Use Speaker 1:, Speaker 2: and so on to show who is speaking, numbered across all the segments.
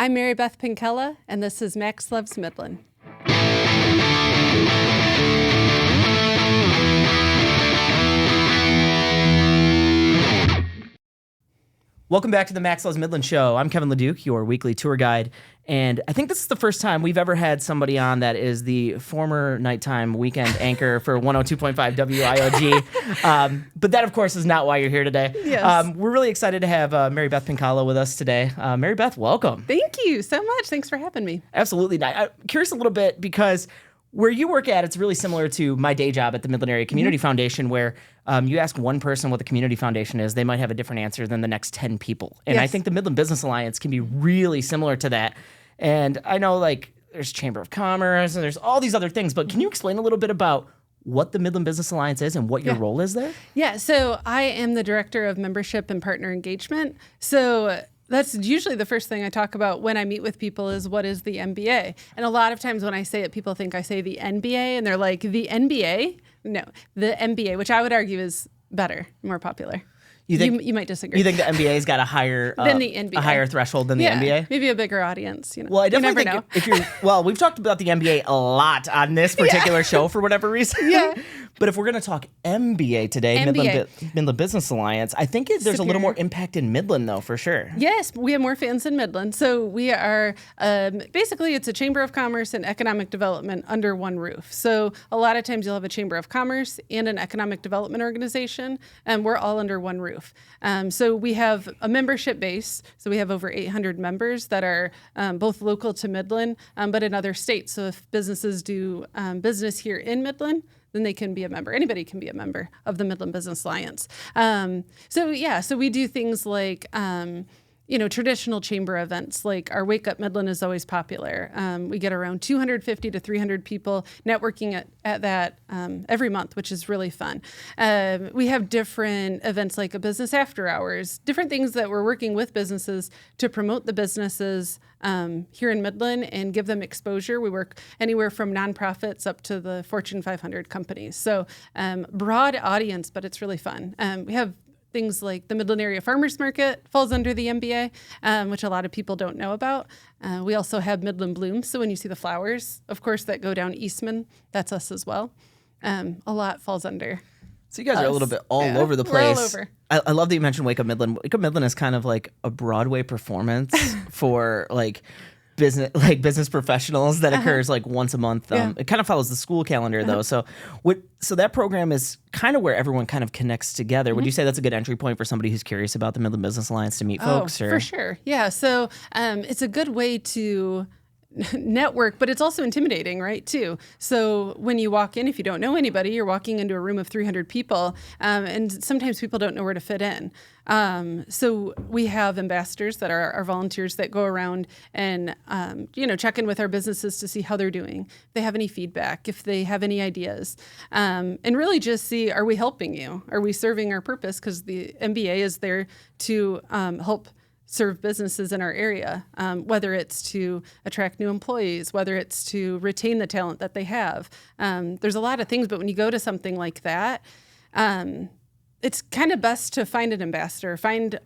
Speaker 1: I'm Marybeth Penkala, and this is Max Loves Midland.
Speaker 2: Welcome back to the Max Loves Midland show. I'm Kevin LaDuke, your weekly tour guide, and I think this is the first time we've ever had somebody on that is the former nighttime weekend anchor for 102.5 WIOG. But that, of course, is not why you're here today.
Speaker 1: Yes.
Speaker 2: We're really excited to have Marybeth Penkala with us today. Marybeth, welcome.
Speaker 1: Thank you so much. Thanks for having me.
Speaker 2: Absolutely. I'm curious a little bit because where you work at, it's really similar to my day job at the Midland Area Community Foundation, where you ask one person what the community foundation is, they might have a different answer than the next 10 people. And I think the Midland Business Alliance can be really similar to that. And I know, like, there's Chamber of Commerce and there's all these other things, but can you explain a little bit about what the Midland Business Alliance is and what your role is there? Yeah,
Speaker 1: so I am the Director of Membership and Partner Engagement. So that's usually the first thing I talk about when I meet with people is what is the MBA? And a lot of times when I say it, people think I say the NBA and they're like, the NBA? No, the MBA, which I would argue is better, more popular. You might disagree.
Speaker 2: You think the NBA's got a higher
Speaker 1: than the NBA.
Speaker 2: A higher threshold than the NBA?
Speaker 1: Maybe a bigger audience.
Speaker 2: Well, I definitely think if you're we've talked about the NBA a lot on this particular show for whatever reason. Yeah. But if we're going to talk MBA today, Midland Business Alliance, I think there's a little more impact in Midland, though, for sure.
Speaker 1: Yes, we have more fans in Midland. So we are, basically, it's a Chamber of Commerce and Economic Development under one roof. So a lot of times you'll have a Chamber of Commerce and an Economic Development organization, and we're all under one roof. So we have a membership base. So we have over 800 members that are both local to Midland, but in other states. So if businesses do business here in Midland, then they can be a member. Anybody can be a member of the Midland Business Alliance. So we do things like, traditional chamber events, like our Wake Up Midland is always popular. We get around 250 to 300 people networking at that every month, which is really fun. We have different events like a business after hours, different things that we're working with businesses to promote the businesses here in Midland and give them exposure. We work anywhere from nonprofits up to the Fortune 500 companies. So broad audience, but it's really fun. We have things like the Midland Area Farmers Market falls under the MBA, which a lot of people don't know about. We also have Midland Blooms. So when you see the flowers, of course, that go down Eastman, that's us as well. A lot falls under.
Speaker 2: So you guys are a little bit all over the place.
Speaker 1: We're all over.
Speaker 2: I love that you mentioned Wake Up Midland. Wake Up Midland is kind of like a Broadway performance for business professionals that occurs like once a month. It kind of follows the school calendar though. So that program is kind of where everyone kind of connects together. Would you say that's a good entry point for somebody who's curious about the Midland Business Alliance to meet folks?
Speaker 1: For sure. Yeah. So it's a good way to network, but it's also intimidating, right, too. So when you walk in, if you don't know anybody, you're walking into a room of 300 people, and sometimes people don't know where to fit in. So we have ambassadors that are our volunteers that go around and, check in with our businesses to see how they're doing, if they have any feedback, if they have any ideas, and really just see, are we helping you? Are we serving our purpose? Because the MBA is there to help serve businesses in our area, whether it's to attract new employees, whether it's to retain the talent that they have. There's a lot of things, but when you go to something like that, it's kind of best to find an ambassador, find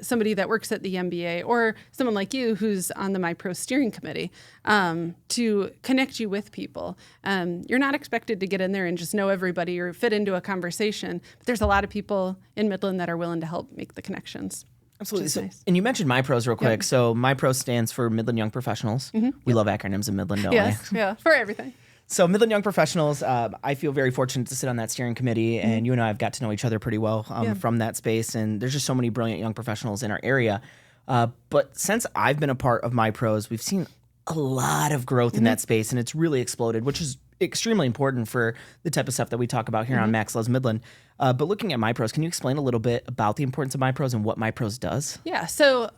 Speaker 1: somebody that works at the MBA or someone like you who's on the MYPros steering committee to connect you with people. You're not expected to get in there and just know everybody or fit into a conversation, but there's a lot of people in Midland that are willing to help make the connections.
Speaker 2: Absolutely. So,
Speaker 1: nice.
Speaker 2: And you mentioned MYPros real quick. Yep. So MYPros stands for Midland Young Professionals. We love acronyms in Midland, don't we?
Speaker 1: Yeah, for everything.
Speaker 2: So Midland Young Professionals, I feel very fortunate to sit on that steering committee, and you and I have got to know each other pretty well from that space, and there's just so many brilliant young professionals in our area. But since I've been a part of MYPros, we've seen a lot of growth in that space, and it's really exploded, which is extremely important for the type of stuff that we talk about here on Max Loves Midland. But looking at MYPros, can you explain a little bit about the importance of MYPros and what MYPros does?
Speaker 1: Yeah, so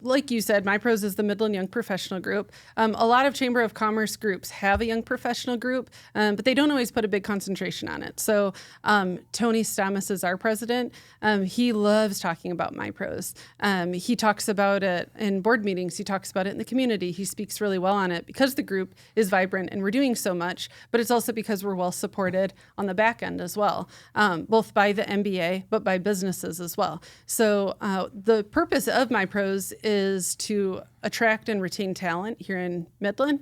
Speaker 1: like you said, MYPros is the Midland Young Professional Group. A lot of Chamber of Commerce groups have a young professional group, but they don't always put a big concentration on it. So Tony Stamas is our president. He loves talking about MYPros. He talks about it in board meetings. He talks about it in the community. He speaks really well on it because the group is vibrant and we're doing so much, but it's also because we're well supported on the back end as well. Both by the MBA, but by businesses as well. So the purpose of MYPros is to attract and retain talent here in Midland.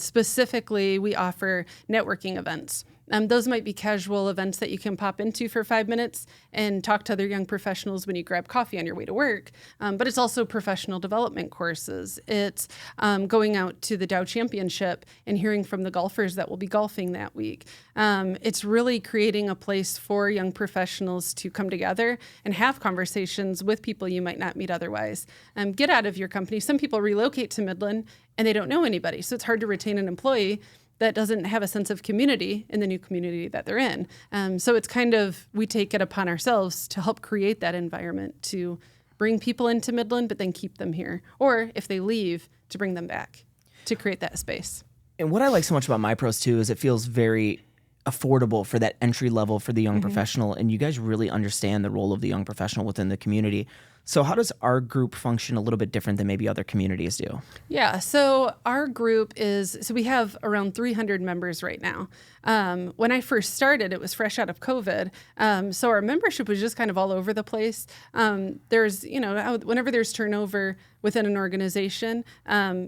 Speaker 1: Specifically, we offer networking events. Those might be casual events that you can pop into for 5 minutes and talk to other young professionals when you grab coffee on your way to work. But it's also professional development courses. It's going out to the Dow Championship and hearing from the golfers that will be golfing that week. It's really creating a place for young professionals to come together and have conversations with people you might not meet otherwise. Get out of your company. Some people relocate to Midland and they don't know anybody, so it's hard to retain an employee that doesn't have a sense of community in the new community that they're in. So it's kind of, we take it upon ourselves to help create that environment to bring people into Midland, but then keep them here. Or if they leave, to bring them back, to create that space.
Speaker 2: And what I like so much about MYPros too is it feels very affordable for that entry level for the young professional. And you guys really understand the role of the young professional within the community. So how does our group function a little bit different than maybe other communities do?
Speaker 1: Yeah, so our group so we have around 300 members right now. When I first started, it was fresh out of COVID. So our membership was just kind of all over the place. There's, whenever there's turnover within an organization,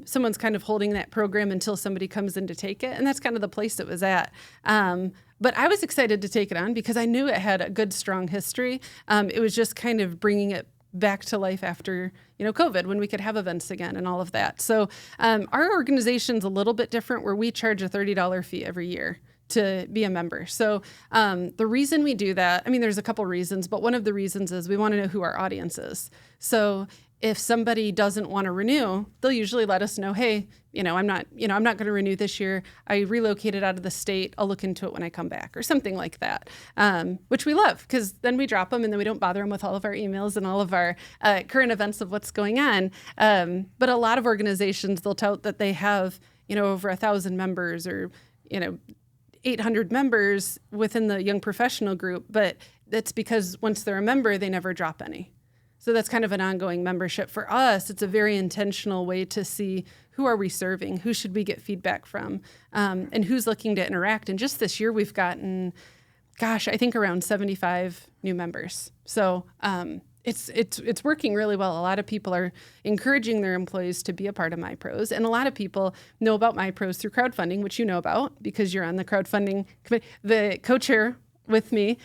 Speaker 1: someone's kind of holding that program until somebody comes in to take it. And that's kind of the place it was at. But I was excited to take it on because I knew it had a good, strong history. It was just kind of bringing it back to life after, COVID, when we could have events again and all of that. So our organization's a little bit different where we charge a $30 fee every year to be a member. So the reason we do that, there's a couple reasons, but one of the reasons is we want to know who our audience is. So if somebody doesn't want to renew, they'll usually let us know, hey, I'm not going to renew this year. I relocated out of the state. I'll look into it when I come back or something like that, which we love because then we drop them and then we don't bother them with all of our emails and all of our current events of what's going on. But a lot of organizations, they'll tout that they have, over 1,000 members or, 800 members within the young professional group. But that's because once they're a member, they never drop any. So that's kind of an ongoing membership. For us, it's a very intentional way to see who are we serving, who should we get feedback from, and who's looking to interact. And just this year, we've gotten, I think around 75 new members. So it's working really well. A lot of people are encouraging their employees to be a part of MYPros, and a lot of people know about MYPros through crowdfunding, which you know about because you're on the crowdfunding committee, the co-chair with me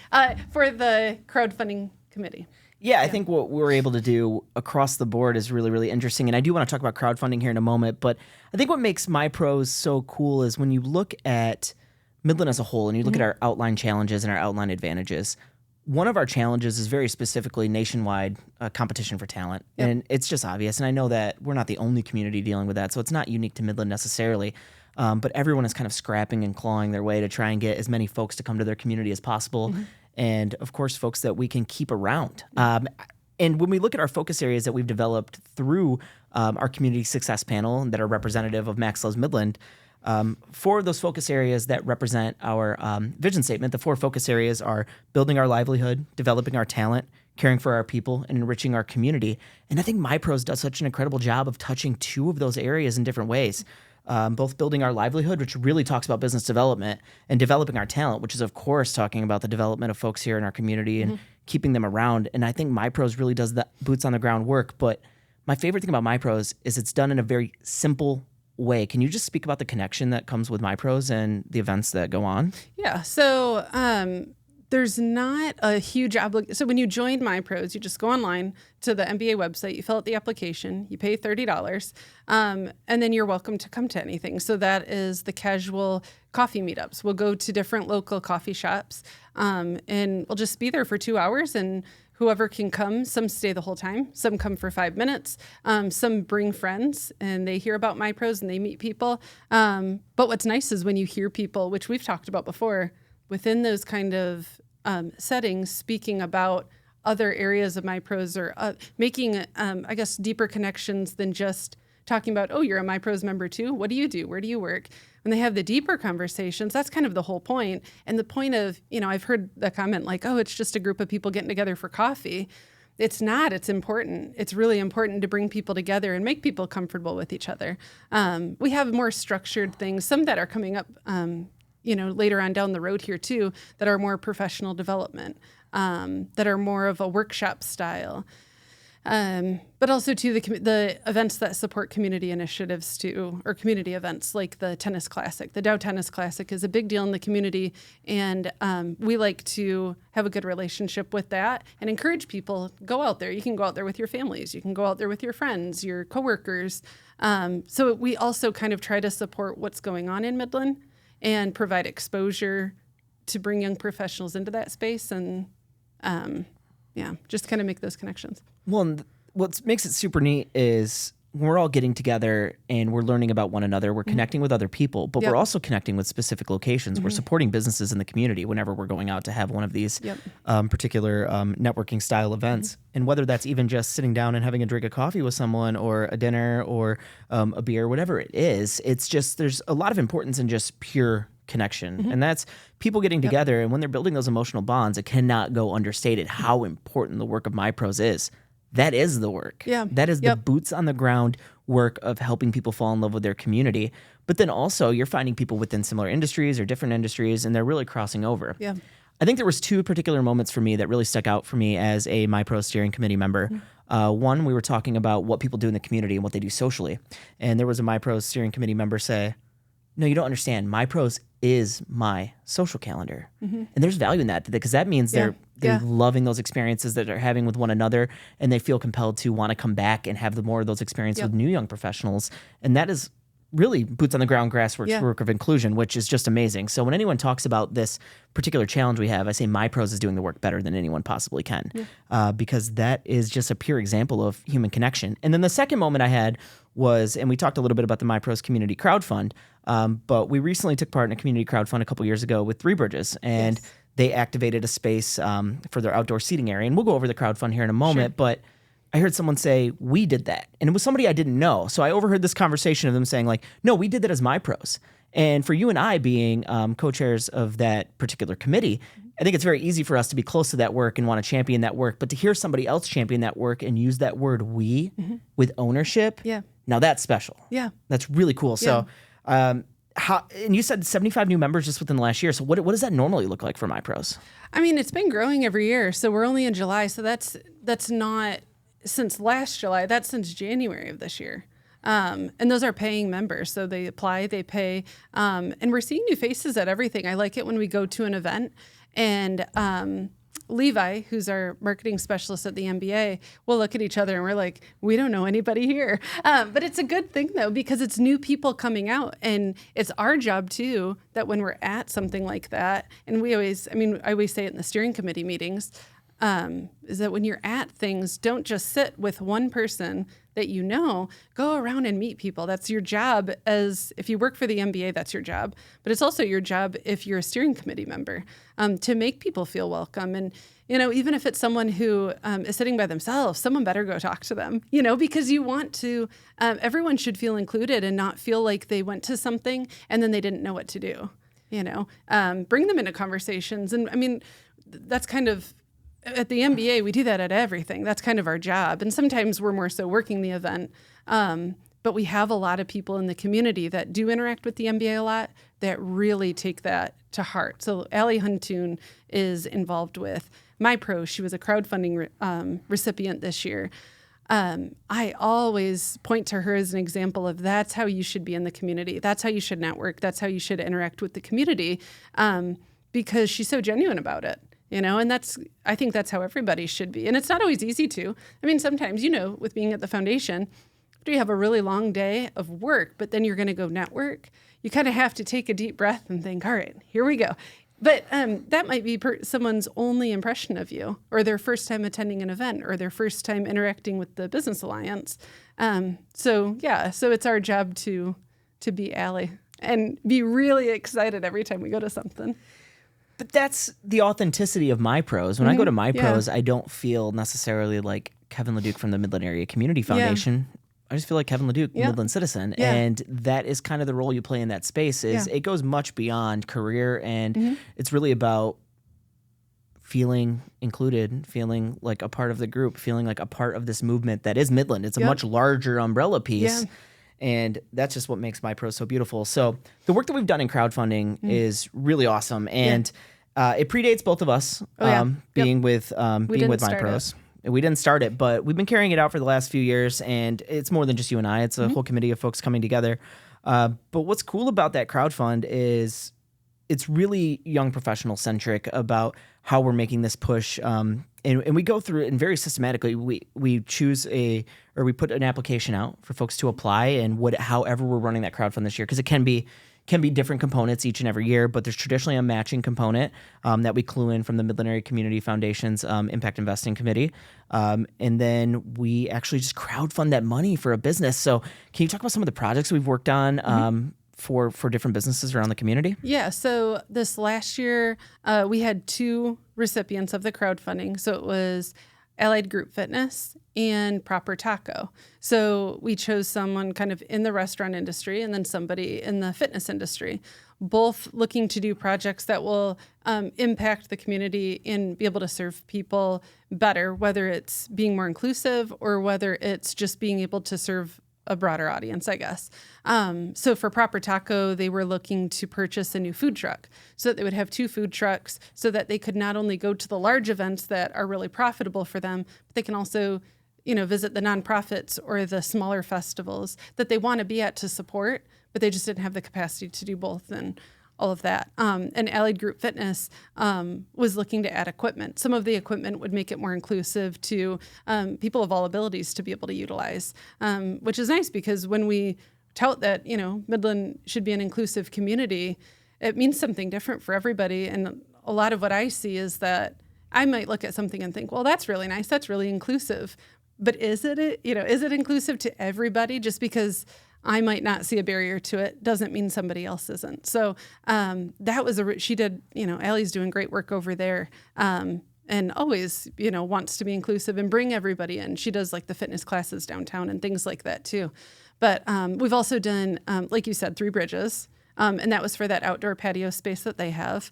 Speaker 1: for the crowdfunding committee.
Speaker 2: Yeah, I think what we were able to do across the board is really, really interesting. And I do want to talk about crowdfunding here in a moment. But I think what makes MYPros so cool is when you look at Midland as a whole and you look at our outline challenges and our outline advantages, one of our challenges is very specifically nationwide competition for talent. Yep. And it's just obvious. And I know that we're not the only community dealing with that. So it's not unique to Midland necessarily. But everyone is kind of scrapping and clawing their way to try and get as many folks to come to their community as possible. And of course, folks that we can keep around. And when we look at our focus areas that we've developed through our community success panel that are representative of Max Loves Midland, for those focus areas that represent our vision statement, the 4 focus areas are building our livelihood, developing our talent, caring for our people, and enriching our community. And I think MYPros does such an incredible job of touching 2 of those areas in different ways. Both building our livelihood, which really talks about business development, and developing our talent, which is, of course, talking about the development of folks here in our community and keeping them around. And I think MYPros really does the boots on the ground work. But my favorite thing about MYPros is it's done in a very simple way. Can you just speak about the connection that comes with MYPros and the events that go on? Yeah.
Speaker 1: So there's not a huge obligation. So when you join MYPros, you just go online to the MBA website, you fill out the application, you pay $30, and then you're welcome to come to anything. So that is the casual coffee meetups. We'll go to different local coffee shops, and we'll just be there for 2 hours, and whoever can come, some stay the whole time, some come for 5 minutes, some bring friends, and they hear about MYPros and they meet people. But what's nice is when you hear people, which we've talked about before, within those kind of settings, speaking about other areas of MYPros or making, deeper connections than just talking about, oh, you're a MYPros member too? What do you do? Where do you work? When they have the deeper conversations, that's kind of the whole point. And the point of, I've heard the comment like, oh, it's just a group of people getting together for coffee. It's not. It's important. It's really important to bring people together and make people comfortable with each other. We have more structured things, some that are coming up later on down the road here too, that are more professional development, that are more of a workshop style. But also too the events that support community initiatives too, or community events like the tennis classic. The Dow Tennis Classic is a big deal in the community, and we like to have a good relationship with that and encourage people, go out there. You can go out there with your families. You can go out there with your friends, your coworkers. So we also kind of try to support what's going on in Midland and provide exposure to bring young professionals into that space and just kind of make those connections.
Speaker 2: Well, and what makes it super neat is we're all getting together and we're learning about one another. We're connecting with other people, but we're also connecting with specific locations. We're supporting businesses in the community whenever we're going out to have one of these particular networking style events. And whether that's even just sitting down and having a drink of coffee with someone or a dinner or a beer, whatever it is, it's just there's a lot of importance in just pure connection. And that's people getting together. And when they're building those emotional bonds, it cannot go understated how important the work of MYPros is. That is the work.
Speaker 1: Yeah.
Speaker 2: That is the boots on the ground work of helping people fall in love with their community. But then also you're finding people within similar industries or different industries, and they're really crossing over.
Speaker 1: Yeah.
Speaker 2: I think there was two particular moments for me that really stuck out for me as a MYPros steering committee member. One, we were talking about what people do in the community and what they do socially. And there was a MYPros steering committee member say, no, you don't understand. MYPros is my social calendar. And there's value in that because that means they're loving those experiences that they're having with one another, and they feel compelled to want to come back and have more of those experiences with new young professionals. And that is really boots on the ground grassroots work of inclusion, which is just amazing. So when anyone talks about this particular challenge we have, I say MYPros is doing the work better than anyone possibly can, because that is just a pure example of human connection. And then the second moment I had was, and we talked a little bit about the MYPros community crowdfund, but we recently took part in a community crowdfund a couple years ago with Three Bridges, and they activated a space for their outdoor seating area. And we'll go over the crowdfund here in a moment, but I heard someone say, we did that. And it was somebody I didn't know. So I overheard this conversation of them saying like, no, we did that as MYPros. And for you and I being co-chairs of that particular committee, I think it's very easy for us to be close to that work and want to champion that work. But to hear somebody else champion that work and use that word we with ownership, now that's special.
Speaker 1: Yeah.
Speaker 2: That's really cool. So and you said 75 new members just within the last year. So what does that normally look like for MYPros?
Speaker 1: I mean, it's been growing every year. So we're only in July. So that's not since last July. That's since January of this year. And those are paying members. So they apply, they pay. And we're seeing new faces at everything. I like it when we go to an event and Levi, who's our marketing specialist at the MBA, we'll look at each other and we're like, we don't know anybody here. But it's a good thing, though, because it's new people coming out. And it's our job, too, that when we're at something like that, and I always say it in the steering committee meetings, is that when you're at things, don't just sit with one person that you know, go around and meet people. That's your job. As if you work for the MBA, that's your job. But it's also your job if you're a steering committee member, to make people feel welcome. And, even if it's someone who is sitting by themselves, someone better go talk to them, because you want to, everyone should feel included and not feel like they went to something and then they didn't know what to do, bring them into conversations. And I mean, that's kind of, at the MBA, we do that at everything. That's kind of our job. And sometimes we're more so working the event. But we have a lot of people in the community that do interact with the MBA a lot that really take that to heart. So Allie Huntoon is involved with MYPros. She was a crowdfunding recipient this year. I always point to her as an example of that's how you should be in the community. That's how you should network. That's how you should interact with the community, because she's so genuine about it. And I think that's how everybody should be. And it's not always easy to. I mean, sometimes, with being at the foundation, after you have a really long day of work, but then you're going to go network, you kind of have to take a deep breath and think, all right, here we go. But that might be someone's only impression of you, or their first time attending an event, or their first time interacting with the Business Alliance. So it's our job to be Allie and be really excited every time we go to something.
Speaker 2: But that's the authenticity of MYPros. When I go to MYPros, I don't feel necessarily like Kevin LaDuke from the Midland Area Community Foundation. I just feel like Kevin LaDuke, Midland citizen. And that is kind of the role you play in that space. It goes much beyond career, and it's really about feeling included, feeling like a part of the group, feeling like a part of this movement that is Midland. It's a much larger umbrella piece. And that's just what makes MYPros so beautiful. So the work that we've done in crowdfunding is really awesome. And it predates both of us being with MYPros. We didn't start it, but we've been carrying it out for the last few years, and it's more than just you and I. It's a whole committee of folks coming together. But what's cool about that crowdfund is it's really young professional centric about how we're making this push. And we go through it and very systematically. We choose we put an application out for folks to apply, and however we're running that crowdfund this year, because it can be different components each and every year, but there's traditionally a matching component that we clue in from the Midland Area Community Foundation's Impact Investing Committee. And then we actually just crowdfund that money for a business. So can you talk about some of the projects we've worked on for different businesses around the community?
Speaker 1: Yeah, so this last year, we had 2 recipients of the crowdfunding. So it was Allied Group Fitness and Proper Taco. So we chose someone kind of in the restaurant industry and then somebody in the fitness industry, both looking to do projects that will impact the community and be able to serve people better, whether it's being more inclusive or whether it's just being able to serve a broader audience, I guess. So for Proper Taco, they were looking to purchase a new food truck so that they would have 2 food trucks so that they could not only go to the large events that are really profitable for them, but they can also, visit the nonprofits or the smaller festivals that they want to be at to support, but they just didn't have the capacity to do both and all of that. And Allied Group Fitness was looking to add equipment. Some of the equipment would make it more inclusive to people of all abilities to be able to utilize, which is nice because when we tout that, Midland should be an inclusive community, it means something different for everybody. And a lot of what I see is that I might look at something and think, well, that's really nice. That's really inclusive. But is it inclusive to everybody? Just because I might not see a barrier to it doesn't mean somebody else isn't. So that was she did, Allie's doing great work over there. And always, wants to be inclusive and bring everybody in. She does like the fitness classes downtown and things like that too. But we've also done, like you said, 3 Bridges. And that was for that outdoor patio space that they have.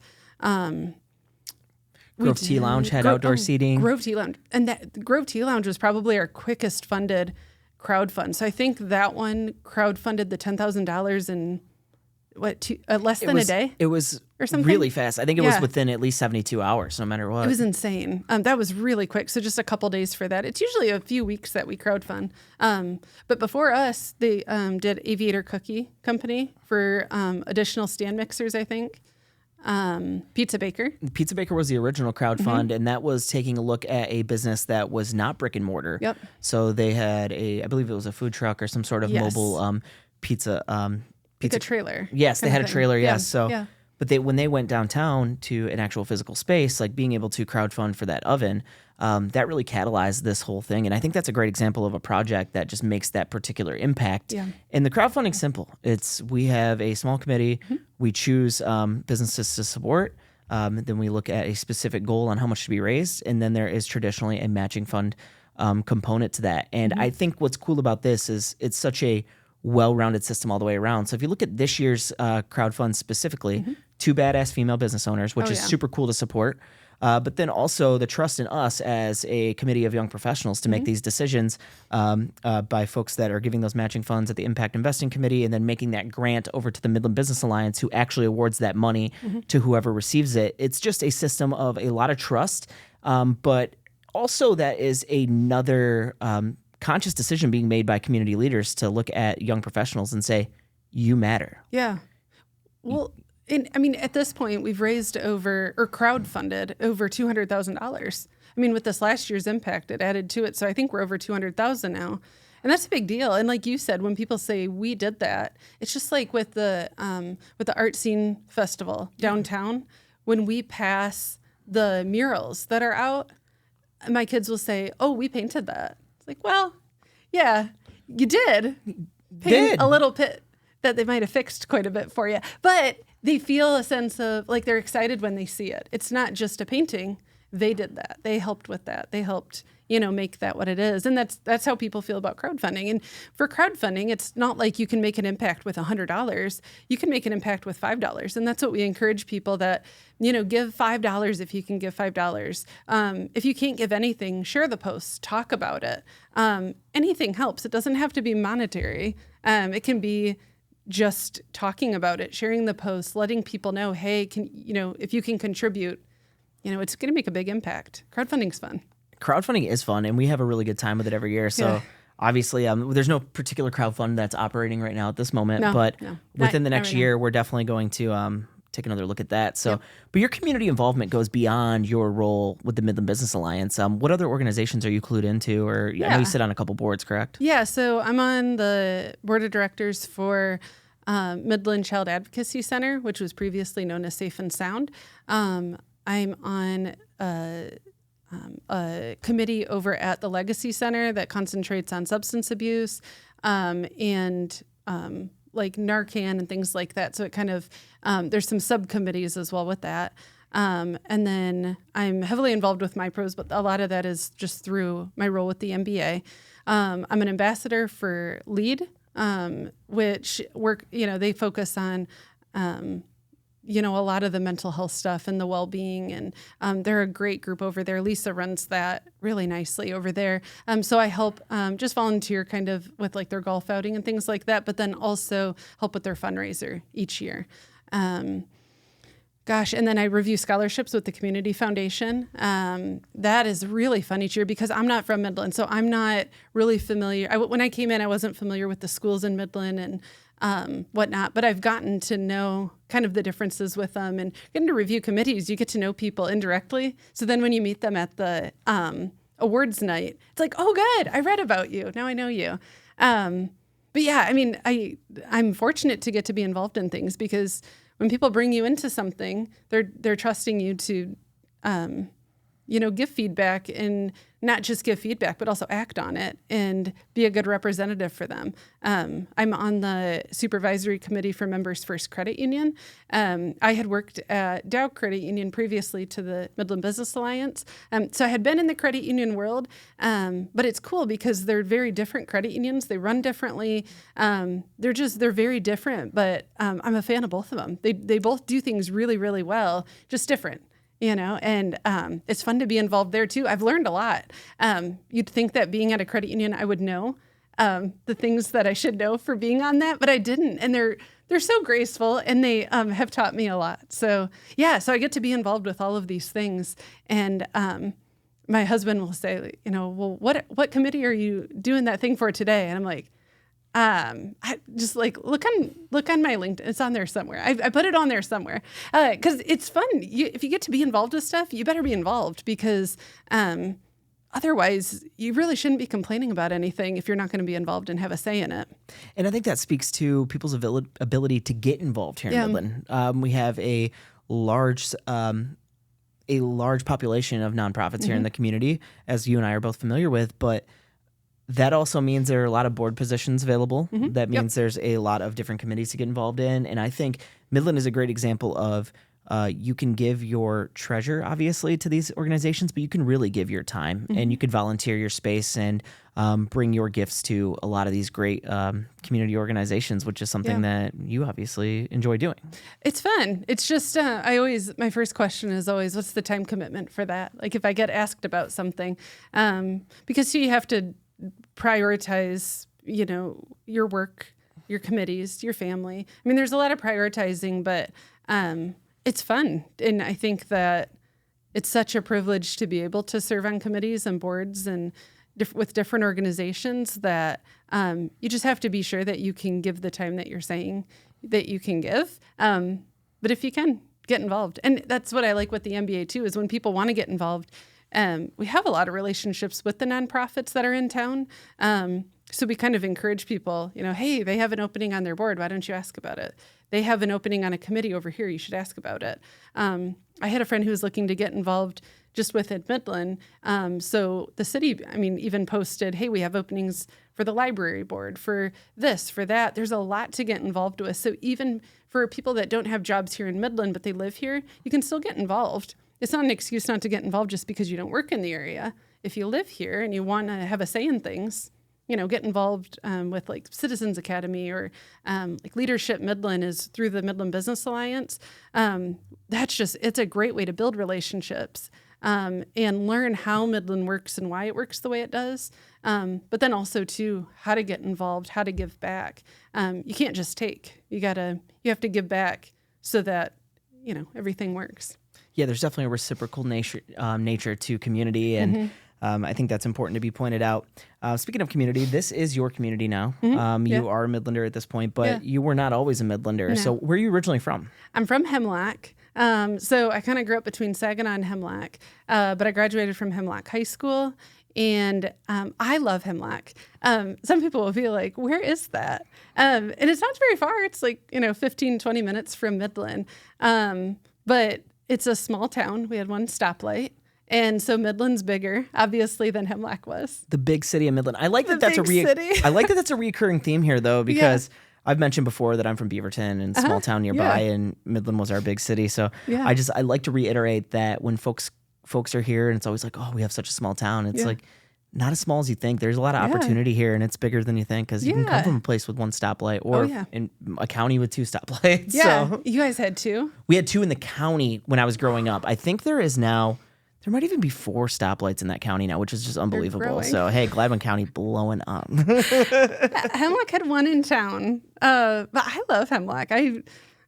Speaker 2: Grove Tea Lounge had outdoor seating.
Speaker 1: Grove Tea Lounge. And that Grove Tea Lounge was probably our quickest funded crowdfund. So I think that one crowdfunded the $10,000 in less than a day?
Speaker 2: It was
Speaker 1: or something?
Speaker 2: Really fast. I think it was within at least 72 hours, no matter what.
Speaker 1: It was insane. That was really quick. So just a couple days for that. It's usually a few weeks that we crowdfund. But before us, they did Aviator Cookie Company for additional stand mixers, I think. Pizza Baker.
Speaker 2: Pizza Baker was the original crowdfund, and that was taking a look at a business that was not brick and mortar.
Speaker 1: Yep.
Speaker 2: So they had I believe it was a food truck or some sort of mobile pizza.
Speaker 1: Like a trailer.
Speaker 2: Yes, they had a trailer.
Speaker 1: Yeah.
Speaker 2: Yes. So, but when they went downtown to an actual physical space, like being able to crowdfund for that oven, that really catalyzed this whole thing. And I think that's a great example of a project that just makes that particular impact.
Speaker 1: Yeah.
Speaker 2: And the crowdfunding's simple. We have a small committee. We choose businesses to support. Then we look at a specific goal on how much to be raised. And then there is traditionally a matching fund component to that. And I think what's cool about this is it's such a well-rounded system all the way around. So if you look at this year's crowdfund specifically, 2 badass female business owners, which is super cool to support. But then also the trust in us as a committee of young professionals to make these decisions by folks that are giving those matching funds at the Impact Investing Committee and then making that grant over to the Midland Business Alliance, who actually awards that money to whoever receives it. It's just a system of a lot of trust, but also that is another conscious decision being made by community leaders to look at young professionals and say, you matter.
Speaker 1: Yeah. Well, at this point, we've raised crowdfunded over $200,000. With this last year's impact, it added to it. So I think we're over $200,000 now. And that's a big deal. And like you said, when people say we did that, it's just like with the Art Scene Festival downtown, when we pass the murals that are out, my kids will say, oh, we painted that. It's like, well, yeah, you did paint a little pit that they might have fixed quite a bit for you. But they feel a sense of, like, they're excited when they see it. It's not just a painting. They did that. They helped with that. They helped, make that what it is. And that's how people feel about crowdfunding. And for crowdfunding, it's not like you can make an impact with $100. You can make an impact with $5. And that's what we encourage people that, give $5 if you can give $5. If you can't give anything, share the post, talk about it. Anything helps. It doesn't have to be monetary. It can be just talking about it, sharing the post, letting people know, hey, if you can contribute, it's going to make a big impact. Crowdfunding's fun.
Speaker 2: crowdfunding is fun, and we have a really good time with it every year. So obviously, there's no particular crowdfund that's operating right now at this moment, but within the next year, we're definitely going to take another look at that. So, but your community involvement goes beyond your role with the Midland Business Alliance. What other organizations are you clued into? Or I know you sit on a couple boards, correct?
Speaker 1: Yeah, so I'm on the board of directors for Midland Child Advocacy Center, which was previously known as Safe and Sound. I'm on a committee over at the Legacy Center that concentrates on substance abuse and like Narcan and things like that. So it kind of, there's some subcommittees as well with that. And then I'm heavily involved with MYPros, but a lot of that is just through my role with the MBA. I'm an ambassador for LEAD, which they focus on, a lot of the mental health stuff and the well-being. And they're a great group over there. Lisa runs that really nicely over there. So I help just volunteer kind of with like their golf outing and things like that, but then also help with their fundraiser each year. And then I review scholarships with the Community Foundation. That is really fun each year because I'm not from Midland, so I'm not really familiar. When I came in, I wasn't familiar with the schools in Midland and whatnot, but I've gotten to know kind of the differences with them and getting to review committees. You get to know people indirectly. So then when you meet them at the awards night, it's like, oh, good, I read about you. Now I know you. But yeah, I mean, I'm fortunate to get to be involved in things because when people bring you into something, they're trusting you to, give feedback and not just give feedback, but also act on it and be a good representative for them. I'm on the supervisory committee for Members First Credit Union. I had worked at Dow Credit Union previously to the Midland Business Alliance. So I had been in the credit union world, but it's cool because they're very different credit unions. They run differently. They're very different, but I'm a fan of both of them. They both do things really, really well, just different. And it's fun to be involved there too. I've learned a lot. You'd think that being at a credit union, I would know the things that I should know for being on that, but I didn't. And they're so graceful and they have taught me a lot. So so I get to be involved with all of these things. And my husband will say, well, what committee are you doing that thing for today? And I'm like, I just like look on my LinkedIn. It's on there somewhere. I put it on there somewhere because it's fun. If you get to be involved with stuff, you better be involved because otherwise you really shouldn't be complaining about anything if you're not going to be involved and have a say in it.
Speaker 2: And I think that speaks to people's ability to get involved here in Midland. We have a large population of nonprofits here in the community, as you and I are both familiar with, but that also means there are a lot of board positions available. That means there's a lot of different committees to get involved in. And I think Midland is a great example of you can give your treasure, obviously, to these organizations, but you can really give your time and you could volunteer your space and bring your gifts to a lot of these great community organizations, which is something that you obviously enjoy doing. It's
Speaker 1: fun. It's just, my first question is always, what's the time commitment for that? Like if I get asked about something, because you have to prioritize, your work, your committees, your family. I mean, there's a lot of prioritizing, but it's fun. And I think that it's such a privilege to be able to serve on committees and boards and with different organizations that you just have to be sure that you can give the time that you're saying that you can give. But if you can, get involved. And that's what I like with the MBA too, is when people want to get involved, we have a lot of relationships with the nonprofits that are in town. So we kind of encourage people, hey, they have an opening on their board. Why don't you ask about it? They have an opening on a committee over here. You should ask about it. I had a friend who was looking to get involved just with Up Midland. So the city, even posted, hey, we have openings for the library board, for this, for that. There's a lot to get involved with. So even for people that don't have jobs here in Midland, but they live here, you can still get involved. It's not an excuse not to get involved just because you don't work in the area. If you live here and you want to have a say in things, get involved with like Citizens Academy or like Leadership Midland is through the Midland Business Alliance. It's a great way to build relationships and learn how Midland works and why it works the way it does. But then also too, how to get involved, how to give back. You can't just take. You have to give back so that everything works.
Speaker 2: Yeah, there's definitely a reciprocal nature to community, and I think that's important to be pointed out. Speaking of community, this is your community now. You are a Midlander at this point, but you were not always a Midlander. No. So where are you originally from?
Speaker 1: I'm from Hemlock. So I kind of grew up between Saginaw and Hemlock, but I graduated from Hemlock High School, and I love Hemlock. Some people will be like, where is that? And it's not very far. It's like, 15, 20 minutes from Midland. But it's a small town. We had one stoplight. And so Midland's bigger, obviously, than Hemlock was.
Speaker 2: The big city of Midland. I like that that's I like that that's a recurring theme here, though, because I've mentioned before that I'm from Beaverton and small town nearby, and Midland was our big city. So I like to reiterate that when folks are here, and it's always like, oh, we have such a small town. It's like not as small as you think. There's a lot of opportunity here, and it's bigger than you think, because you can come from a place with one stoplight or in a county with 2 stoplights.
Speaker 1: Yeah,
Speaker 2: so,
Speaker 1: you guys had 2?
Speaker 2: We had 2 in the county when I was growing up. I think there is now... There might even be 4 stoplights in that county now, which is just unbelievable. So, hey, Gladwin County blowing up.
Speaker 1: Hemlock had 1 in town, but I love Hemlock. I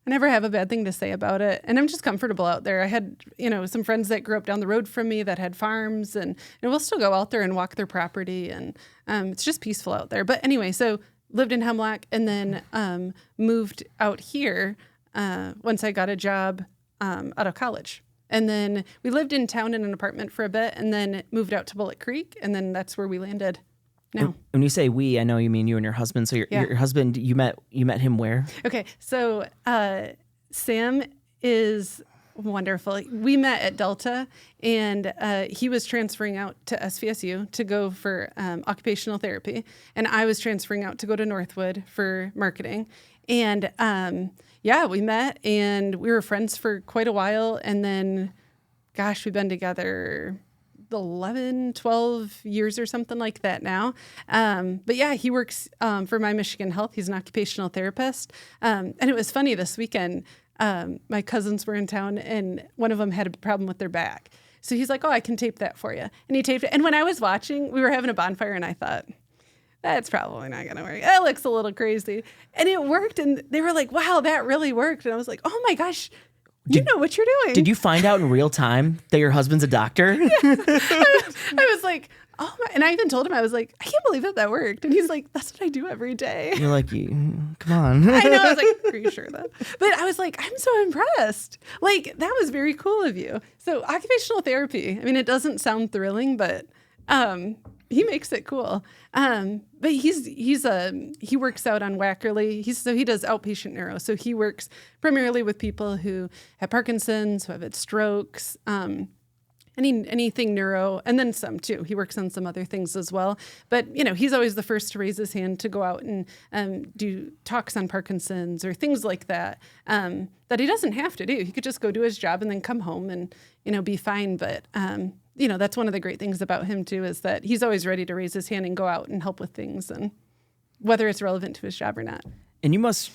Speaker 1: never have a bad thing to say about it, and I'm just comfortable out there. I had, some friends that grew up down the road from me that had farms, and we'll still go out there and walk their property, and it's just peaceful out there. But anyway, so lived in Hemlock, and then moved out here once I got a job out of college. And then we lived in town in an apartment for a bit, and then moved out to Bullet Creek, and then that's where we landed now.
Speaker 2: When you say we, I know you mean you and your husband. So your husband, you met him where?
Speaker 1: Okay, so Sam is wonderful. We met at Delta, and he was transferring out to SVSU to go for occupational therapy, and I was transferring out to go to Northwood for marketing. And we met, and we were friends for quite a while. And then, gosh, we've been together 11, 12 years or something like that now. But yeah, he works for My Michigan Health. He's an occupational therapist. And it was funny this weekend. My cousins were in town, and one of them had a problem with their back. So he's like, oh, I can tape that for you. And he taped it. And when I was watching, we were having a bonfire, and I thought, that's probably not going to work. That looks a little crazy. And it worked. And they were like, wow, that really worked. And I was like, oh my gosh, you know what you're doing.
Speaker 2: Did you find out in real time that your husband's a doctor?
Speaker 1: Yeah. I was like, oh my. And I even told him, I was like, I can't believe that worked. And he's like, that's what I do every day.
Speaker 2: You're like, come on.
Speaker 1: I know. I was like, are you sure though? But I was like, I'm so impressed. Like, that was very cool of you. So occupational therapy, I mean, it doesn't sound thrilling, but he makes it cool. But he works out on Wackerly. He does outpatient neuro. So he works primarily with people who have Parkinson's, who have had strokes, anything neuro, and then some too. He works on some other things as well. But, he's always the first to raise his hand to go out and do talks on Parkinson's or things like that, that he doesn't have to do. He could just go do his job and then come home and, be fine. But, that's one of the great things about him too, is that he's always ready to raise his hand and go out and help with things, and whether it's relevant to his job or not.
Speaker 2: And you must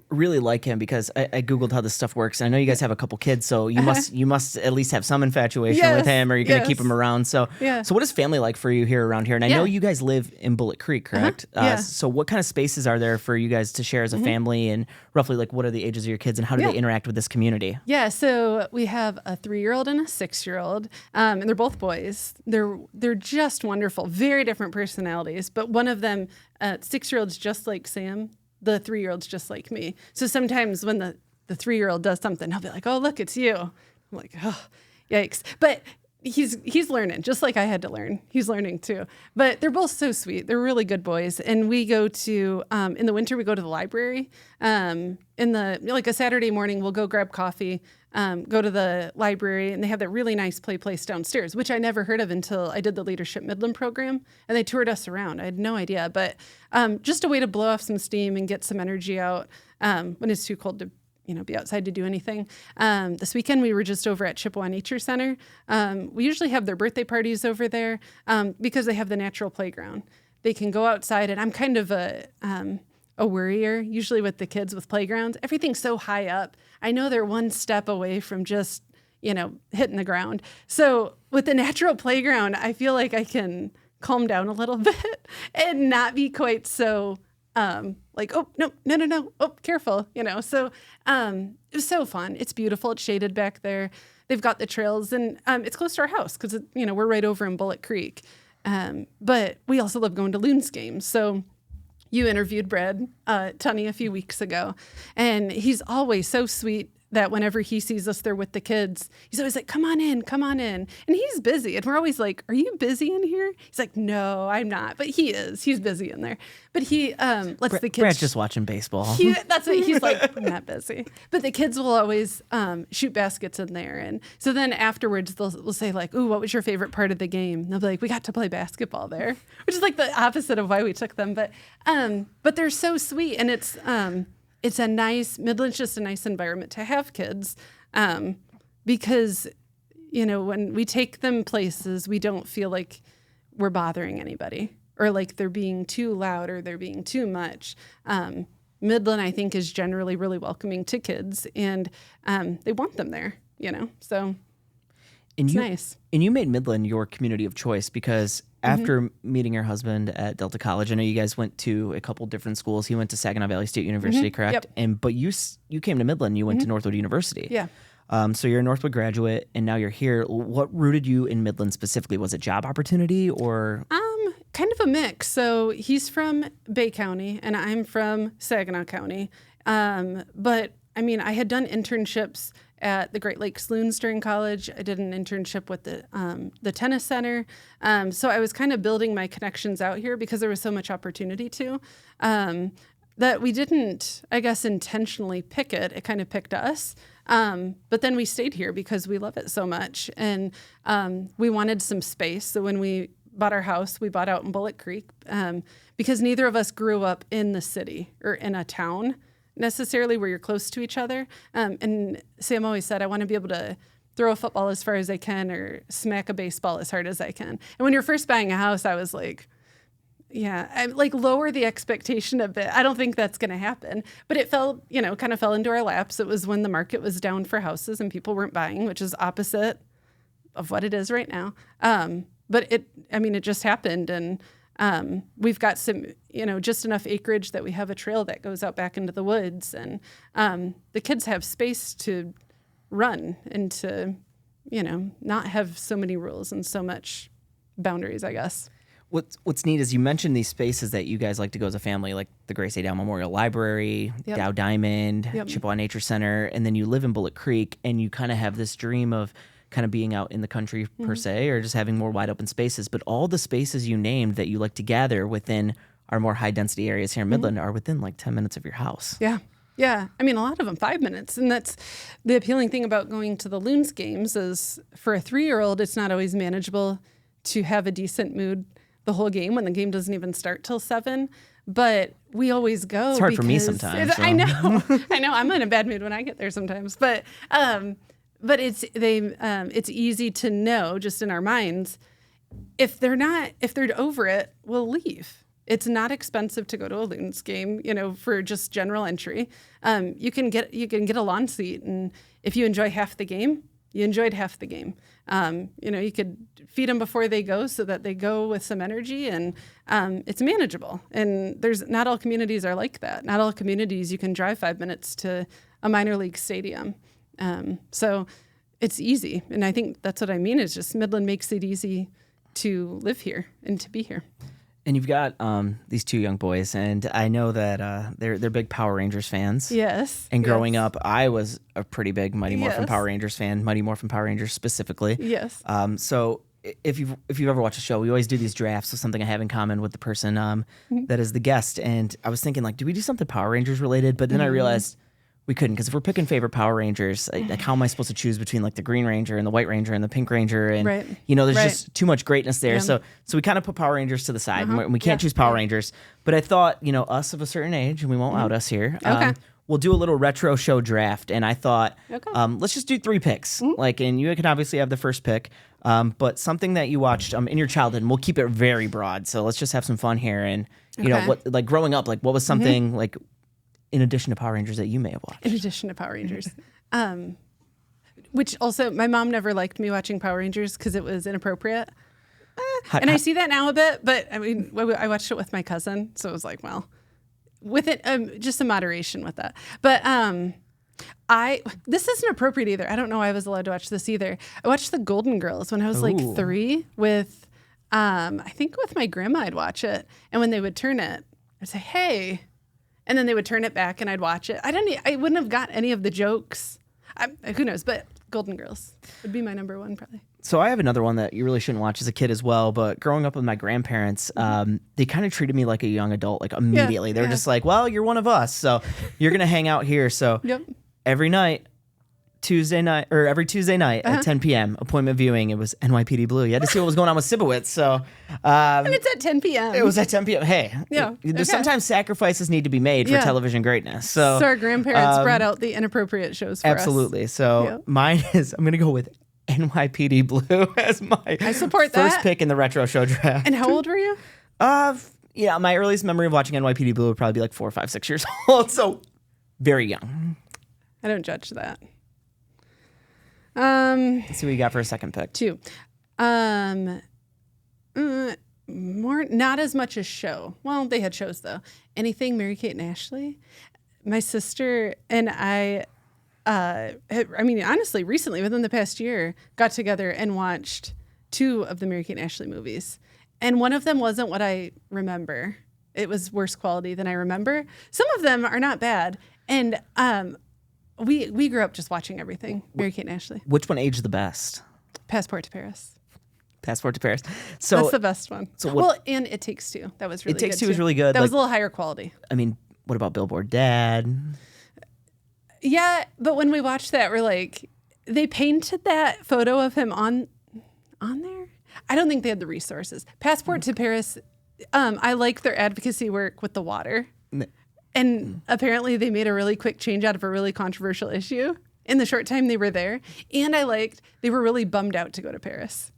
Speaker 2: really like him, because I Googled how this stuff works. I know you guys have a couple kids, so you must at least have some infatuation with him, or you're going to keep him around. So, so what is family like for you here around here? And I know you guys live in Bullet Creek, correct? So what kind of spaces are there for you guys to share as a family, and roughly like what are the ages of your kids, and how do they interact with this community? Yeah,
Speaker 1: so we have a 3-year-old and a 6-year-old, and they're both boys. They're just wonderful, very different personalities, but one of them, 6-year-old's just like Sam. The 3-year-old's just like me. So sometimes when the 3-year-old does something, he'll be like, oh, look, it's you. I'm like, oh, yikes. But he's learning, just like I had to learn. He's learning too. But they're both so sweet. They're really good boys. And we go to, in the winter, we go to the library. Like a Saturday morning, we'll go grab coffee, go to the library, and they have that really nice play place downstairs, which I never heard of until I did the Leadership Midland program, and they toured us around. I had no idea, but just a way to blow off some steam and get some energy out when it's too cold to be outside to do anything. This weekend, we were just over at Chippewa Nature Center. We usually have their birthday parties over there because they have the natural playground. They can go outside, and I'm kind of a worrier, usually with the kids with playgrounds. Everything's so high up. I know they're one step away from just, hitting the ground. So with the natural playground, I feel like I can calm down a little bit and not be quite so like, oh, no, oh, careful, So it was so fun. It's beautiful. It's shaded back there. they've got the trails, and it's close to our house because we're right over in Bullet Creek. But we also love going to Loons games. So you interviewed Brad Tunney a few weeks ago, and he's always so sweet that whenever he sees us there with the kids, he's always like, come on in. And he's busy. And we're always like, are you busy in here? He's like, no, I'm not. But he is. He's busy in there. But he lets the kids.
Speaker 2: Brad's just watching baseball.
Speaker 1: That's what he's like, I'm not busy. But the kids will always shoot baskets in there. And so then afterwards, we'll say like, ooh, what was your favorite part of the game? And they'll be like, we got to play basketball there, which is like the opposite of why we took them. But they're so sweet. And it's a nice, Midland's just a nice environment to have kids because, when we take them places, we don't feel like we're bothering anybody or like they're being too loud or they're being too much. Midland, I think, is generally really welcoming to kids, and they want them there, so it's nice.
Speaker 2: And you made Midland your community of choice because after meeting your husband at Delta College, I know you guys went to a couple different schools. He went to Saginaw Valley State University, correct?
Speaker 1: Yep.
Speaker 2: But you came to Midland. You went to Northwood University.
Speaker 1: Yeah.
Speaker 2: So you're a Northwood graduate, and now you're here. What rooted you in Midland specifically? Was it job opportunity or?
Speaker 1: Kind of a mix. So he's from Bay County, and I'm from Saginaw County. But I had done internships at the Great Lakes Loons during college. I did an internship with the tennis center. So I was kind of building my connections out here because there was so much opportunity to. That we didn't, I guess, intentionally pick it. It kind of picked us. But then we stayed here because we love it so much. And we wanted some space. So when we bought our house, we bought out in Bullet Creek because neither of us grew up in the city or in a town necessarily where you're close to each other. And Sam always said, I want to be able to throw a football as far as I can or smack a baseball as hard as I can. And when you're first buying a house, I was like, yeah, I like lower the expectation a bit. I don't think that's going to happen. But it kind of fell into our laps. It was when the market was down for houses and people weren't buying, which is opposite of what it is right now. But it just happened. And we've got some, just enough acreage that we have a trail that goes out back into the woods. And the kids have space to run and to, not have so many rules and so much boundaries, I guess.
Speaker 2: What's neat is you mentioned these spaces that you guys like to go as a family, like the Grace A. Dow Memorial Library, Dow Diamond, Chippewa Nature Center, and then you live in Bullet Creek, and you kind of have this dream of kind of being out in the country per se, or just having more wide open spaces. But all the spaces you named that you like to gather within our more high density areas here in Midland are within like 10 minutes of your house.
Speaker 1: Yeah. Yeah. A lot of them 5 minutes. And that's the appealing thing about going to the Loons games is for a 3-year-old, it's not always manageable to have a decent mood the whole game when the game doesn't even start till 7. But we always go.
Speaker 2: It's hard for me sometimes.
Speaker 1: I know. I'm in a bad mood when I get there sometimes. But it's easy to know just in our minds if they're over it, we'll leave. It's not expensive to go to a Loons game, for just general entry. You can get a lawn seat, and if you enjoy half the game, you enjoyed half the game. You could feed them before they go so that they go with some energy, and it's manageable. And not all communities are like that. Not all communities you can drive 5 minutes to a minor league stadium. So it's easy. And I think that's what I mean is just Midland makes it easy to live here and to be here.
Speaker 2: And you've got these 2 young boys, and I know that they're big Power Rangers fans.
Speaker 1: Yes.
Speaker 2: And growing up, I was a pretty big Mighty Morphin Power Rangers fan, Mighty Morphin Power Rangers specifically.
Speaker 1: Yes.
Speaker 2: So if you've ever watched a show, we always do these drafts with something I have in common with the person that is the guest. And I was thinking, like, do we do something Power Rangers related? But then I realized we couldn't, because if we're picking favorite Power Rangers, like how am I supposed to choose between like the Green Ranger and the White Ranger and the Pink Ranger? And there's just too much greatness there. So we kind of put Power Rangers to the side. And we can't choose Power Rangers. But I thought, us of a certain age, and we won't out us here. We'll do a little retro show draft. And I thought, let's just do 3 picks. And you can obviously have the first pick. But something that you watched in your childhood, and we'll keep it very broad. So let's just have some fun here. And what, like growing up, like what was something like in addition to Power Rangers that you may have watched?
Speaker 1: In addition to Power Rangers. Which also, my mom never liked me watching Power Rangers because it was inappropriate. I see that now a bit, but I watched it with my cousin. So it was like, well, with it, just some moderation with that. But This isn't appropriate either. I don't know why I was allowed to watch this either. I watched The Golden Girls when I was like 3 with, I think with my grandma I'd watch it. And when they would turn it, I'd say, hey. And then they would turn it back and I'd watch it. I wouldn't have got any of the jokes. Who knows? But Golden Girls would be my number one probably.
Speaker 2: So I have another one that you really shouldn't watch as a kid as well. But growing up with my grandparents, they kind of treated me like a young adult, like immediately. They were just like, well, you're one of us, so you're going to hang out here. So every night, every Tuesday night at 10 p.m., appointment viewing, it was NYPD Blue. You had to see what was going on with Sibowitz. So,
Speaker 1: and it's at 10 p.m.
Speaker 2: It was at 10 p.m. Hey, sometimes sacrifices need to be made for television greatness. So
Speaker 1: our grandparents brought out the inappropriate shows for us.
Speaker 2: Absolutely. So mine is, I'm going to go with NYPD Blue as my first pick in the retro show draft.
Speaker 1: And how old were you?
Speaker 2: My earliest memory of watching NYPD Blue would probably be like 4, 5, 6 years old. So very young.
Speaker 1: I don't judge that.
Speaker 2: Let's see what you got for a second pick.
Speaker 1: 2. More, not as much as show. Well, they had shows though. Anything Mary-Kate and Ashley. My sister and I, honestly, recently, within the past year, got together and watched 2 of the Mary-Kate and Ashley movies. And one of them wasn't what I remember. It was worse quality than I remember. Some of them are not bad. And we grew up just watching everything, Mary-Kate and Ashley.
Speaker 2: Which one aged the best?
Speaker 1: Passport to Paris.
Speaker 2: Passport to Paris. So
Speaker 1: that's the best one. So and It Takes Two. That was really good.
Speaker 2: It Takes Two was really good.
Speaker 1: That was a little higher quality.
Speaker 2: I mean, what about Billboard Dad?
Speaker 1: Yeah, but when we watched that, we're like, they painted that photo of him on there. I don't think they had the resources. Passport to Paris. I like their advocacy work with the water. And apparently they made a really quick change out of a really controversial issue in the short time they were there. And they were really bummed out to go to Paris.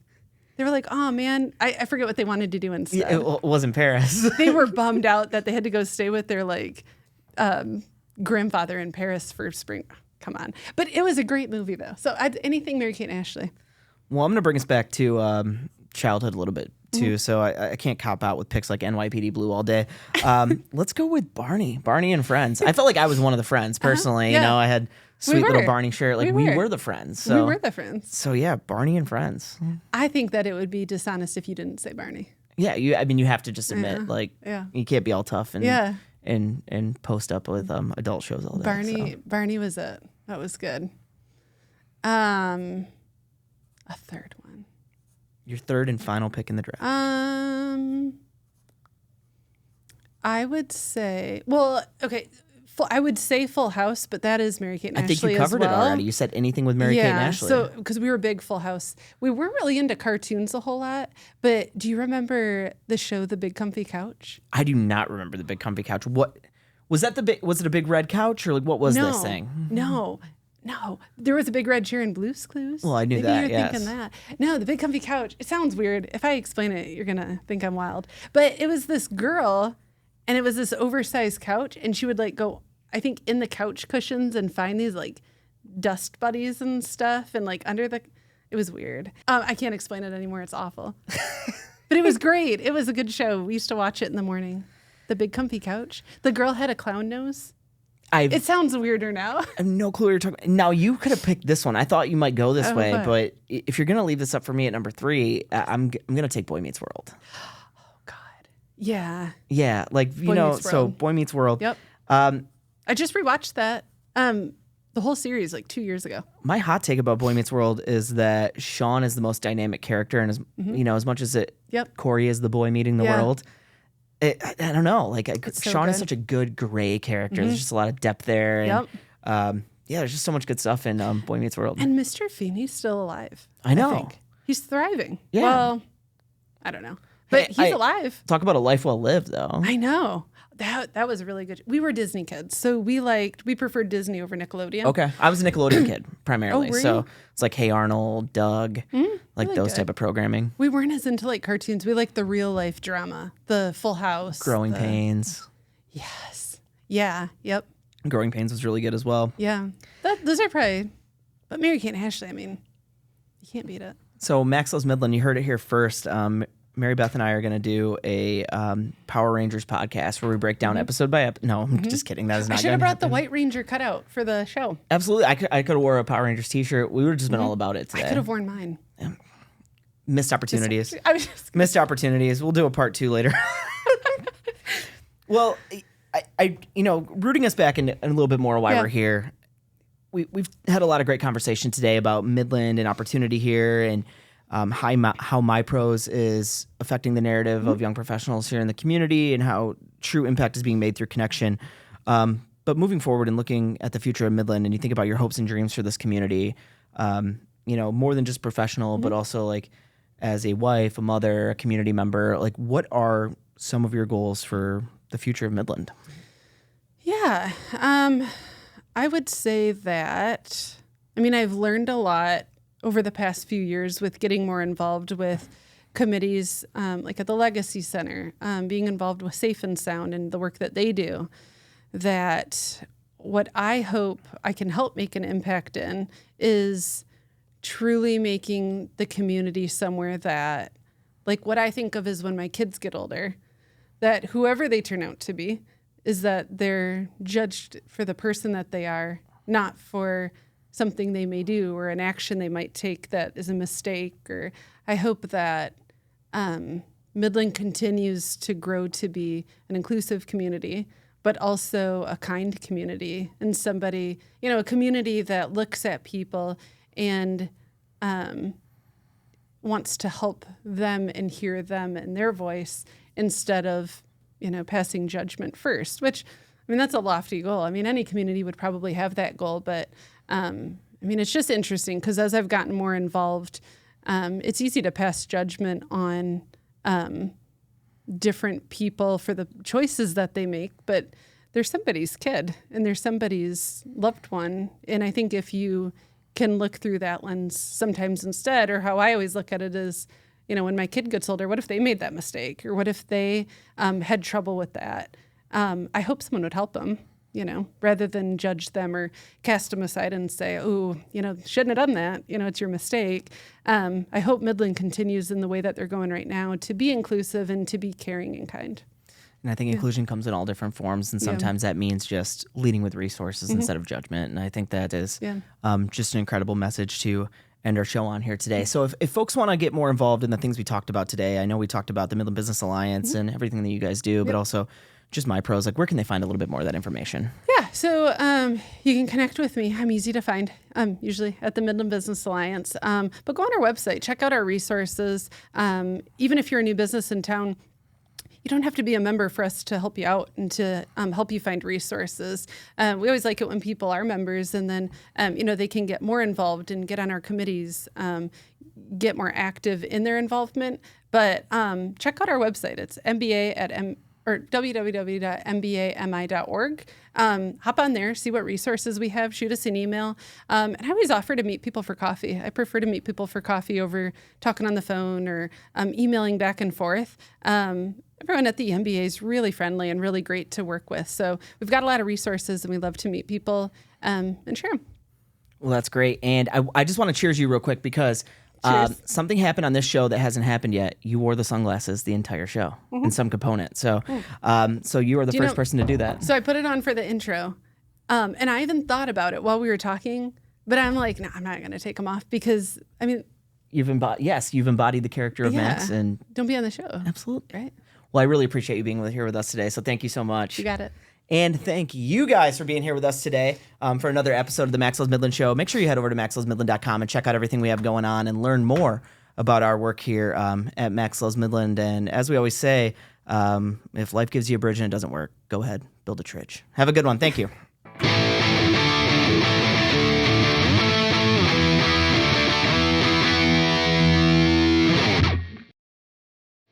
Speaker 1: They were like, oh man, I forget what they wanted to do instead.
Speaker 2: Yeah, it wasn't Paris.
Speaker 1: They were bummed out that they had to go stay with their grandfather in Paris for spring. Come on. But it was a great movie though. So anything Mary-Kate and Ashley.
Speaker 2: Well, I'm going to bring us back to childhood a little bit too, so I can't cop out with picks like NYPD Blue all day. Let's go with Barney and Friends. I felt like I was one of the friends personally. You know, I had sweet little Barney shirt. Like we were the friends. So.
Speaker 1: We were the friends.
Speaker 2: So yeah, Barney and Friends.
Speaker 1: I think that it would be dishonest if you didn't say Barney.
Speaker 2: Yeah, you have to just admit, you can't be all tough and post up with adult shows all day.
Speaker 1: Barney was it. That was good. A third one.
Speaker 2: Your third and final pick in the draft.
Speaker 1: I would say, I would say Full House, but that is Mary-Kate and Ashley as well.
Speaker 2: I think you covered it already. You said anything with Mary-Kate and Ashley.
Speaker 1: So because we were big Full House. We weren't really into cartoons a whole lot, but do you remember the show The Big Comfy Couch?
Speaker 2: I do not remember The Big Comfy Couch. What was that? Was it a big red couch or like what was this thing?
Speaker 1: No, there was a big red chair in Blue's Clues.
Speaker 2: Well, I knew
Speaker 1: Maybe
Speaker 2: that.
Speaker 1: You're thinking that. No, The Big Comfy Couch. It sounds weird. If I explain it, you're gonna think I'm wild. But it was this girl, and it was this oversized couch, and she would go, I think, in the couch cushions and find these dust buddies and stuff, and under the. It was weird. I can't explain it anymore. It's awful. But it was great. It was a good show. We used to watch it in the morning. The Big Comfy Couch. The girl had a clown nose. It sounds weirder now.
Speaker 2: I have no clue what you're talking about. Now, you could have picked this one. I thought you might go this way, but if you're going to leave this up for me at number 3, I'm going to take Boy Meets World.
Speaker 1: Oh, God. Yeah.
Speaker 2: Yeah, so Boy Meets World.
Speaker 1: Yep. I just rewatched that, the whole series 2 years ago.
Speaker 2: My hot take about Boy Meets World is that Sean is the most dynamic character, and as much as Corey is the boy meeting the world, I don't know. Sean is such a good gray character. There's just a lot of depth there. And, there's just so much good stuff in Boy Meets World.
Speaker 1: And Mr. Feeney's still alive.
Speaker 2: I know.
Speaker 1: I think. He's thriving.
Speaker 2: Yeah.
Speaker 1: Well, I don't know. But he's alive.
Speaker 2: Talk about a life well lived, though.
Speaker 1: I know. That was really good. We were Disney kids, so we preferred Disney over Nickelodeon.
Speaker 2: Okay. I was a Nickelodeon kid, primarily.
Speaker 1: Were
Speaker 2: so
Speaker 1: you?
Speaker 2: It's like Hey Arnold, Doug, those type of programming.
Speaker 1: We weren't as into cartoons. We liked the real life drama, the Full House.
Speaker 2: Growing Pains.
Speaker 1: Yes. Yeah. Yep.
Speaker 2: Growing Pains was really good as well.
Speaker 1: Yeah. Those are probably, but Mary-Kate and Ashley, you can't beat it.
Speaker 2: So Max Loves Midland, you heard it here first. Marybeth and I are going to do a Power Rangers podcast where we break down episode by episode. No, I'm just kidding. That is not.
Speaker 1: I should have brought the White Ranger cutout for the show.
Speaker 2: Absolutely, I could have wore a Power Rangers t-shirt. We would have just been all about it today.
Speaker 1: I could have worn mine.
Speaker 2: Missed opportunities.
Speaker 1: Missed
Speaker 2: opportunities. We'll do a part 2 later. Well, I rooting us back in a little bit more why we're here. We've had a lot of great conversation today about Midland and opportunity here, and how MYPros is affecting the narrative of young professionals here in the community, and how true impact is being made through connection. But moving forward and looking at the future of Midland, and you think about your hopes and dreams for this community, more than just professional, but also like as a wife, a mother, a community member, like what are some of your goals for the future of Midland?
Speaker 1: Yeah, I would say that, I've learned a lot over the past few years with getting more involved with committees, like at the Legacy Center, being involved with Safe and Sound and the work that they do, that what I hope I can help make an impact in is truly making the community somewhere that, like what I think of is when my kids get older, that whoever they turn out to be, is that they're judged for the person that they are, not for something they may do or an action they might take that is a mistake. Or I hope that Midland continues to grow to be an inclusive community, but also a kind community, and somebody, a community that looks at people and wants to help them and hear them and their voice instead of, passing judgment first, which, that's a lofty goal. Any community would probably have that goal, but it's just interesting because as I've gotten more involved, it's easy to pass judgment on different people for the choices that they make, but they're somebody's kid and they're somebody's loved one. And I think if you can look through that lens sometimes instead, or how I always look at it is, when my kid gets older, what if they made that mistake? Or what if they had trouble with that? I hope someone would help them, rather than judge them or cast them aside and say, oh, shouldn't have done that. It's your mistake. I hope Midland continues in the way that they're going right now to be inclusive and to be caring and kind.
Speaker 2: And I think inclusion comes in all different forms, and sometimes that means just leading with resources instead of judgment. And I think that is just an incredible message to end our show on here today. So if folks want to get more involved in the things we talked about today, I know we talked about the Midland Business Alliance and everything that you guys do, but also just MYPros, like where can they find a little bit more of that information?
Speaker 1: Yeah, so you can connect with me. I'm easy to find, usually at the Midland Business Alliance. But go on our website, check out our resources. Even if you're a new business in town, you don't have to be a member for us to help you out and to help you find resources. We always like it when people are members, and then they can get more involved and get on our committees, get more active in their involvement. But check out our website. It's www.mbami.org. Hop on there, see what resources we have, shoot us an email. And I always offer to meet people for coffee. I prefer to meet people for coffee over talking on the phone or emailing back and forth. Everyone at the MBA is really friendly and really great to work with. So we've got a lot of resources, and we love to meet people and share them.
Speaker 2: Well, that's great. And I just want to cheers you real quick because something happened on this show that hasn't happened yet. You wore the sunglasses the entire show in some component. So so you are the first person to do that.
Speaker 1: So I put it on for the intro. And I even thought about it while we were talking, but I'm like, no, I'm not going to take them off because,
Speaker 2: you've embodied the character of Max. And
Speaker 1: don't be on the show.
Speaker 2: Absolutely.
Speaker 1: Right.
Speaker 2: Well, I really appreciate you being here with us today. So thank you so much.
Speaker 1: You got it.
Speaker 2: And thank you guys for being here with us today for another episode of the Max Loves Midland Show. Make sure you head over to maxlovesmidland.com and check out everything we have going on and learn more about our work here at Max Loves Midland. And as we always say, if life gives you a bridge and it doesn't work, go ahead, build a tridge. Have a good one. Thank you.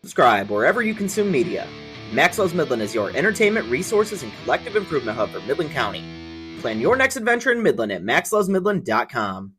Speaker 2: Subscribe wherever you consume media. Max Loves Midland is your entertainment, resources, and collective improvement hub for Midland County. Plan your next adventure in Midland at maxlovesmidland.com.